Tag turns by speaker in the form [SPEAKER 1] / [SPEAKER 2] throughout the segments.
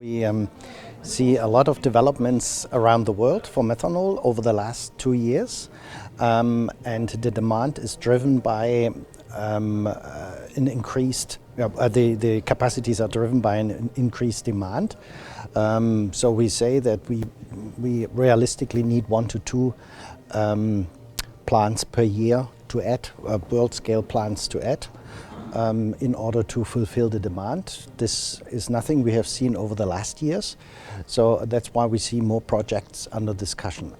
[SPEAKER 1] We see a lot of developments around the world for methanol over the last 2 years, and the demand is driven by an increased, the capacities are driven by an increased demand. So we say that we realistically need 1 to 2 plants per year to add, world scale plants to add. In order to fulfill the demand. This is nothing we have seen over the last years, so that's why we see more projects under discussion.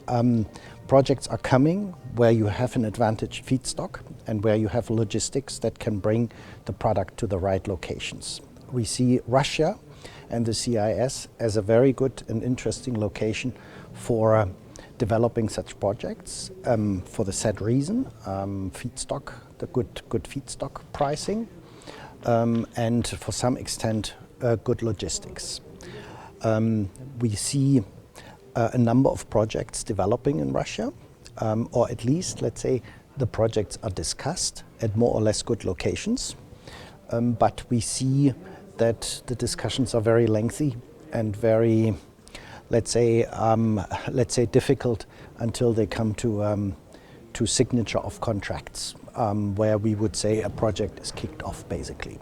[SPEAKER 1] Projects are coming where you have an advantage feedstock and where you have logistics that can bring the product to the right locations. We see Russia and the CIS as a very good and interesting location for developing such projects for the said reason, feedstock, the good feedstock pricing, and for some extent good logistics. We see a number of projects developing in Russia, or at least, let's say, the projects are discussed at more or less good locations, but we see that the discussions are very lengthy and very, let's say difficult until they come to signature of contracts, where we would say a project is kicked off basically.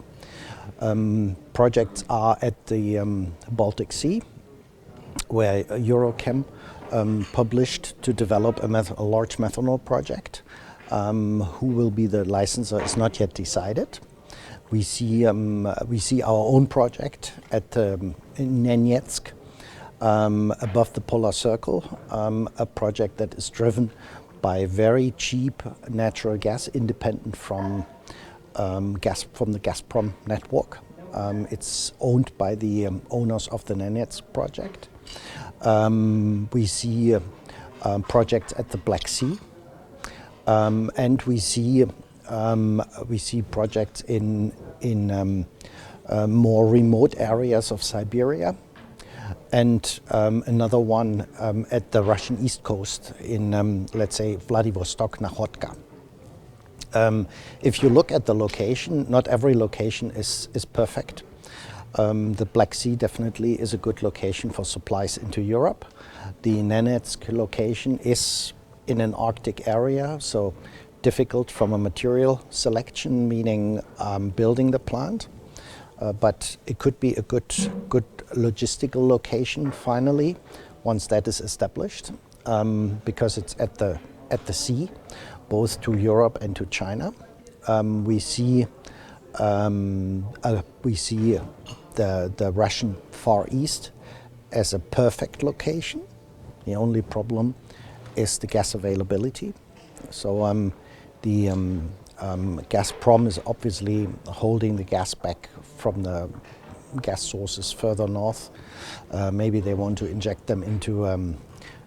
[SPEAKER 1] Projects are at the Baltic Sea, where Eurochem published to develop a large methanol project. Who will be the licensor is not yet decided. We see our own project at in Nenetsk, above the polar circle, a project that is driven by very cheap natural gas, independent from the Gazprom network. It's owned by the owners of the Nenetsk project. We see projects at the Black Sea, and we see projects in more remote areas of Siberia. And another one at the Russian east coast in, let's say, Vladivostok, Nakhodka. If you look at the location, not every location is perfect. The Black Sea definitely is a good location for supplies into Europe. The Nenetsk location is in an Arctic area, so difficult from a material selection, meaning building the plant. But it could be a good logistical location finally, once that is established, because it's at the sea, both to Europe and to China. We see the Russian Far East as a perfect location. The only problem is the gas availability. So the Gazprom is obviously holding the gas back from the gas sources further north. Maybe they want to inject them into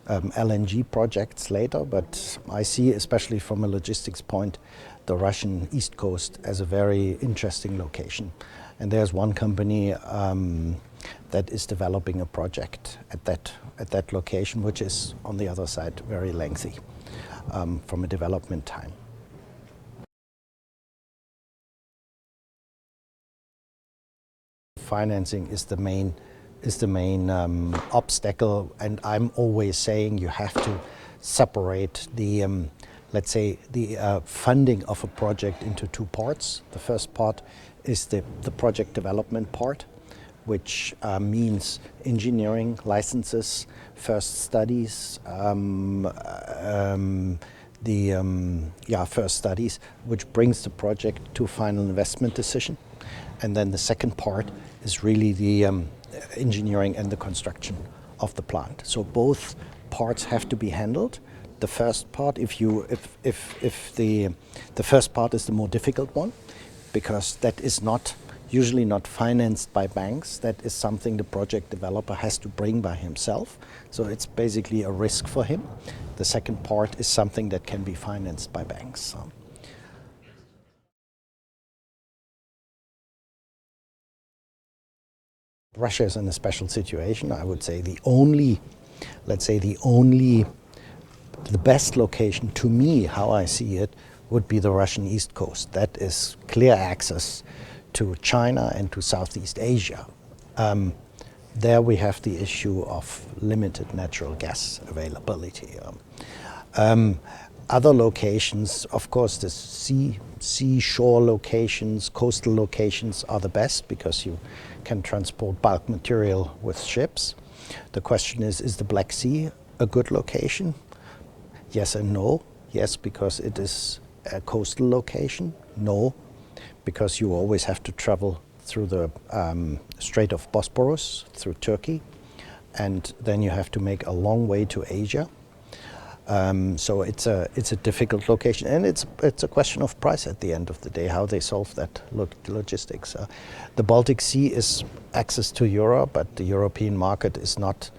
[SPEAKER 1] LNG projects later, but I see, especially from a logistics point, the Russian east coast as a very interesting location. And there's one company that is developing a project at that location, which is on the other side very lengthy from a development time. Financing is the main obstacle, and I'm always saying you have to separate the let's say the funding of a project into 2 parts. The first part is the project development part, which means engineering, licenses, first studies, first studies, which brings the project to final investment decision. And then the second part is really the engineering and the construction of the plant. So both parts have to be handled. The first part, the first part is the more difficult one, because that is usually not financed by banks. That is something the project developer has to bring by himself. So it's basically a risk for him. The second part is something that can be financed by banks. Russia is in a special situation. I would say the best location to me, how I see it, would be the Russian east coast. That is clear access to China and to Southeast Asia. there we have the issue of limited natural gas availability. Other locations, of course, the seashore locations, coastal locations are the best because you can transport bulk material with ships. The question is the Black Sea a good location? Yes and no. Yes, because it is a coastal location. No, because you always have to travel through the Strait of Bosporus, through Turkey, and then you have to make a long way to Asia. So it's a difficult location, and it's a question of price at the end of the day, how they solve that logistics. The Baltic Sea is access to Europe, but the European market is not.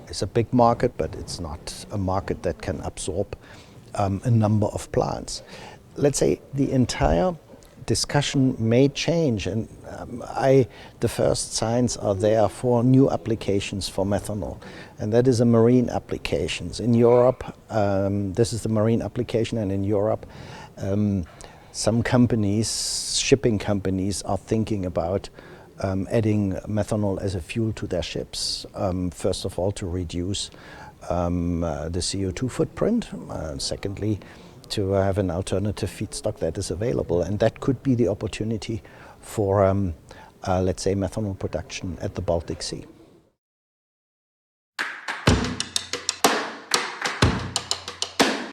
[SPEAKER 1] It's a big market, but it's not a market that can absorb a number of plants. Let's say the entire discussion may change, and the first signs are there for new applications for methanol, and that is a marine applications. In Europe, this is the marine application, and in Europe, some companies, shipping companies, are thinking about adding methanol as a fuel to their ships. First of all, to reduce the CO2 footprint. Secondly, to have an alternative feedstock that is available, and that could be the opportunity for, let's say, methanol production at the Baltic Sea.